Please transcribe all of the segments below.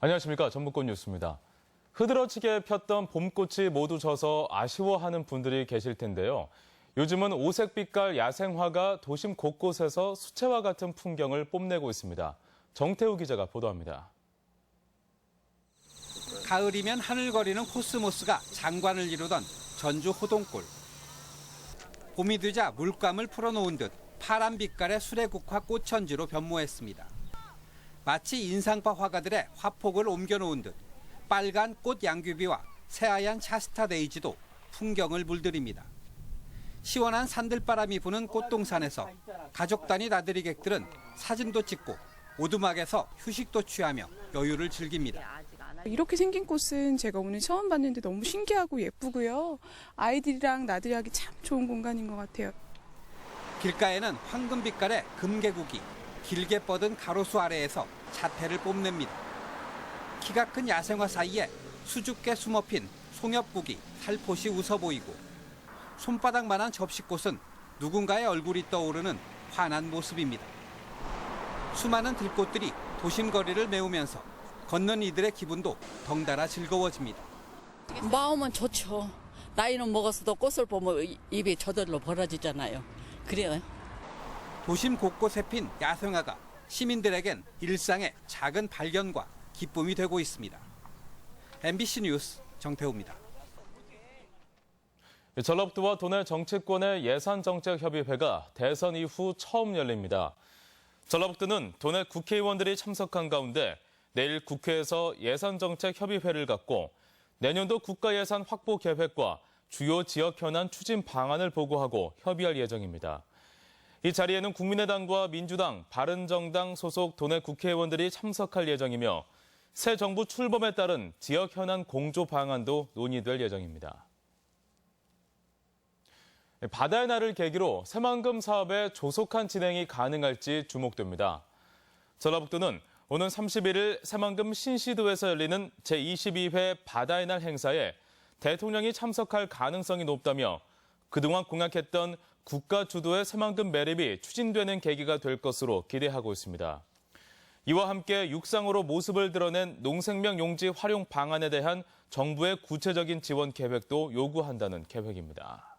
안녕하십니까. 전북권 뉴스입니다. 흐드러지게 폈던 봄꽃이 모두 져서 아쉬워하는 분들이 계실 텐데요. 요즘은 오색빛깔 야생화가 도심 곳곳에서 수채화 같은 풍경을 뽐내고 있습니다. 정태우 기자가 보도합니다. 가을이면 하늘거리는 코스모스가 장관을 이루던 전주 호동골. 봄이 되자 물감을 풀어놓은 듯 파란 빛깔의 수레국화 꽃천지로 변모했습니다. 마치 인상파 화가들의 화폭을 옮겨놓은 듯 빨간 꽃 양귀비와 새하얀 샤스타 데이지도 풍경을 물들입니다. 시원한 산들바람이 부는 꽃동산에서 가족 단위 나들이객들은 사진도 찍고 오두막에서 휴식도 취하며 여유를 즐깁니다. 이렇게 생긴 꽃은 제가 오늘 처음 봤는데 너무 신기하고 예쁘고요. 아이들이랑 나들이하기 참 좋은 공간인 것 같아요. 길가에는 황금빛깔의 금개국이 길게 뻗은 가로수 아래에서 자태를 뽐냅니다. 키가 큰 야생화 사이에 수줍게 숨어핀 송엽국이 살포시 웃어 보이고 손바닥만한 접시꽃은 누군가의 얼굴이 떠오르는 환한 모습입니다. 수많은 들꽃들이 도심 거리를 메우면서 걷는 이들의 기분도 덩달아 즐거워집니다. 마음은 좋죠. 나이는 먹었어도 꽃을 보면 입이 저절로 벌어지잖아요. 그래요. 도심 곳곳에 핀 야생화가 시민들에겐 일상의 작은 발견과 기쁨이 되고 있습니다. MBC 뉴스 정태우입니다. 전라북도와 도내 정치권의 예산정책협의회가 대선 이후 처음 열립니다. 전라북도는 도내 국회의원들이 참석한 가운데 내일 국회에서 예산정책협의회를 갖고 내년도 국가예산 확보 계획과 주요 지역 현안 추진 방안을 보고하고 협의할 예정입니다. 이 자리에는 국민의당과 민주당, 바른정당 소속 도내 국회의원들이 참석할 예정이며 새 정부 출범에 따른 지역 현안 공조 방안도 논의될 예정입니다. 바다의 날을 계기로 새만금 사업의 조속한 진행이 가능할지 주목됩니다. 전라북도는 오는 31일 새만금 신시도에서 열리는 제22회 바다의 날 행사에 대통령이 참석할 가능성이 높다며 그동안 공약했던 국가 주도의 새만금 매립이 추진되는 계기가 될 것으로 기대하고 있습니다. 이와 함께 육상으로 모습을 드러낸 농생명 용지 활용 방안에 대한 정부의 구체적인 지원 계획도 요구한다는 계획입니다.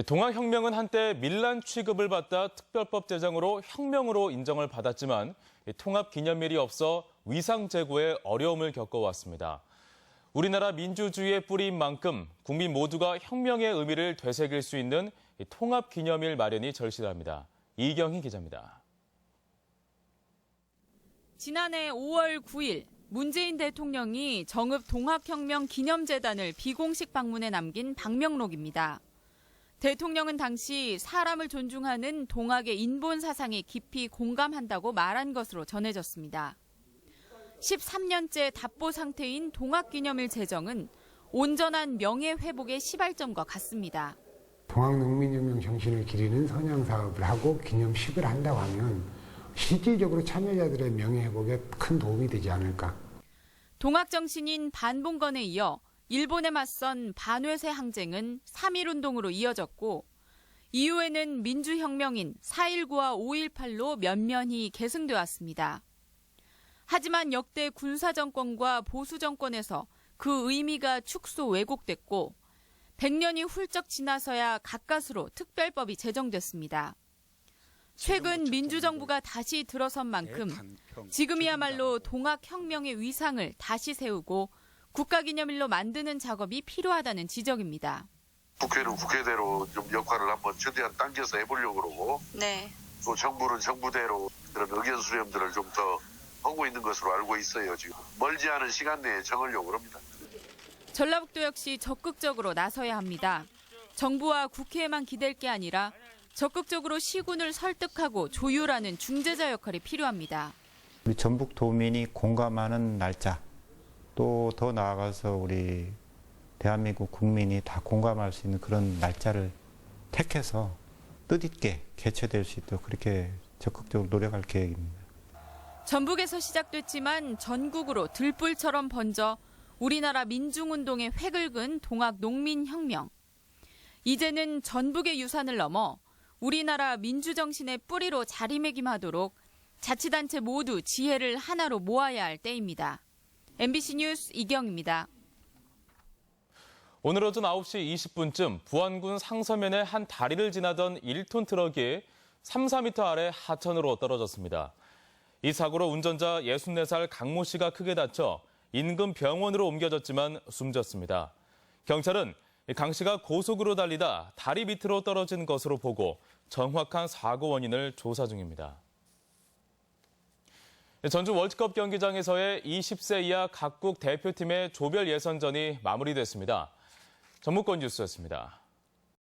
동학혁명은 한때 밀란 취급을 받다 특별법 제정으로 혁명으로 인정을 받았지만 통합기념일이 없어 위상 제고에 어려움을 겪어왔습니다. 우리나라 민주주의의 뿌리인 만큼 국민 모두가 혁명의 의미를 되새길 수 있는 통합기념일 마련이 절실합니다. 이경희 기자입니다. 지난해 5월 9일 문재인 대통령이 정읍 동학혁명 기념재단을 비공식 방문에 남긴 방명록입니다. 대통령은 당시 사람을 존중하는 동학의 인본 사상에 깊이 공감한다고 말한 것으로 전해졌습니다. 13년째 답보 상태인 동학기념일 제정은 온전한 명예회복의 시발점과 같습니다. 동학농민혁명 정신을 기리는 선양사업을 하고 기념식을 한다고 하면 실질적으로 참여자들의 명예회복에 큰 도움이 되지 않을까. 동학정신인 반봉건에 이어 일본에 맞선 반회세 항쟁은 3.1운동으로 이어졌고 이후에는 민주혁명인 4.19와 5.18로 면면히 계승돼 왔습니다. 하지만 역대 군사정권과 보수정권에서 그 의미가 축소 왜곡됐고 100년이 훌쩍 지나서야 가까스로 특별법이 제정됐습니다. 최근 민주정부가 다시 들어선 만큼 지금이야말로 동학혁명의 위상을 다시 세우고 국가기념일로 만드는 작업이 필요하다는 지적입니다. 국회는 국회대로 좀 역할을 한번 최대한 당겨서 해보려고 그러고 또 정부는 정부대로 그런 의견 수렴들을 좀 더 하고 있는 것으로 알고 있어요. 지금 멀지 않은 시간 내에 정하려고 합니다. 전라북도 역시 적극적으로 나서야 합니다. 정부와 국회에만 기댈 게 아니라 적극적으로 시군을 설득하고 조율하는 중재자 역할이 필요합니다. 우리 전북 도민이 공감하는 날짜, 또 더 나아가서 우리 대한민국 국민이 다 공감할 수 있는 그런 날짜를 택해서 뜻있게 개최될 수 있도록 그렇게 적극적으로 노력할 계획입니다. 전북에서 시작됐지만 전국으로 들불처럼 번져 우리나라 민중운동의 획을 그은 동학 농민혁명. 이제는 전북의 유산을 넘어 우리나라 민주정신의 뿌리로 자리매김하도록 자치단체 모두 지혜를 하나로 모아야 할 때입니다. MBC 뉴스 이경입니다. 오늘 오전 9시 20분쯤 부안군 상서면의 한 다리를 지나던 1톤 트럭이 3-4m 아래 하천으로 떨어졌습니다. 이 사고로 운전자 64살 강모 씨가 크게 다쳐 인근 병원으로 옮겨졌지만 숨졌습니다. 경찰은 강 씨가 고속으로 달리다 다리 밑으로 떨어진 것으로 보고 정확한 사고 원인을 조사 중입니다. 전주 월드컵 경기장에서의 20세 이하 각국 대표팀의 조별 예선전이 마무리됐습니다. 전북권 뉴스였습니다.